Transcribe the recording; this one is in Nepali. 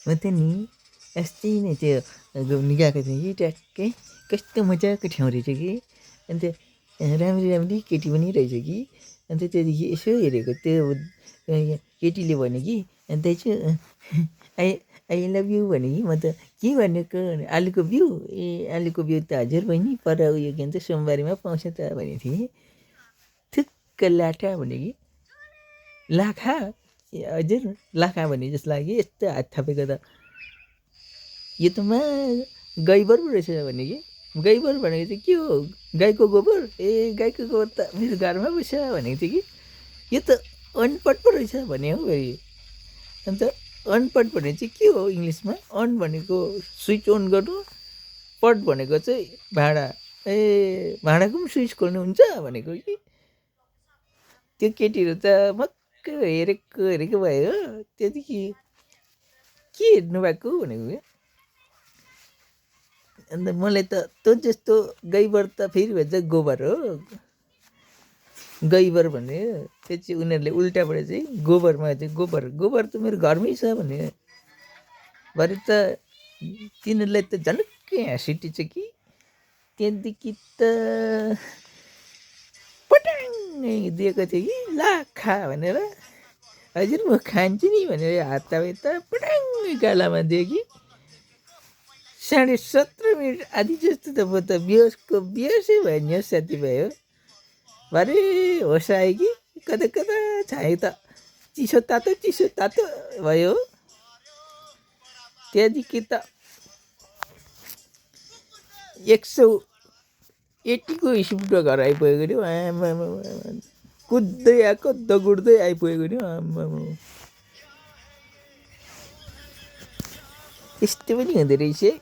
म त नि अस्ति नै त्यो घुम्नु गएको थिएँ कि ट्याक्कै कस्तो मजाको ठाउँ रहेछ कि अन्त राम्री राम्री केटी पनि रहेछ कि अन्त त्यहाँदेखि यसो हेरेको त्यो केटीले भन्यो कि दाजु आई आई लभ यु भने कि म त के भनेको आलुको बिउ ए आलुको बिउ त हजुर बहिनी पर उयो के भन्छ सोमबारेमा पाउँछ त भनेको थिएँ थुक्क लाठा भने कि लाखा ए हजुर लाखा भने जस्तो लाग्यो कि यस्तो हात थापेको त यो त गैबर पो रहेछ भने कि गैबर भनेको चाहिँ के हो गाईको गोबर ए गाईको गोबर त मेरो घरमा पो छ भनेको थियो कि यो त अनपढ पो रहेछ भने हौ फेरि अन्त अनपढ भने चाहिँ के हो इङ्ग्लिसमा अन भनेको स्विच अन गर्नु पट भनेको चाहिँ भाँडा ए भाँडाको पनि स्विच खोल्नु हुन्छ भनेको कि त्यो केटीहरू त मक्क हेरेको हेरेको भयो हो त्यहाँदेखि के हेर्नु भएको भनेको क्या अन्त मलाई त तँ जस्तो गैबर त फेरि भन्छ गोबर हो गैबर भने त्यो चाहिँ उनीहरूले उल्टाबाट चाहिँ गोबरमा चाहिँ गोबर गोबर त मेरो घरमै छ भने भरे त तिनीहरूलाई त झनक्कै हाँस उठेछ कि त्यहाँदेखि त पट्याङ्गै दिएको थियो कि ला खा भनेर हजुर म खान्छु नि भनेर हात थापे त पट्याङ्गै गालामा दियो कि 17.5 मिनट आधी जस्तो त म त बेहोसै भयो नि हौ साथीभाइ हो भरे होस आयो कि कता कता छायो त चिसो तातो भयो हो त्यहाँदेखि त 180को स्पिडमा घर आइपुगेको नि हौ आमामा कुद्दै आएको दगुड्दै आइपुगेको नि हौ आमामा यस्तो पनि हुँदो रहेछ है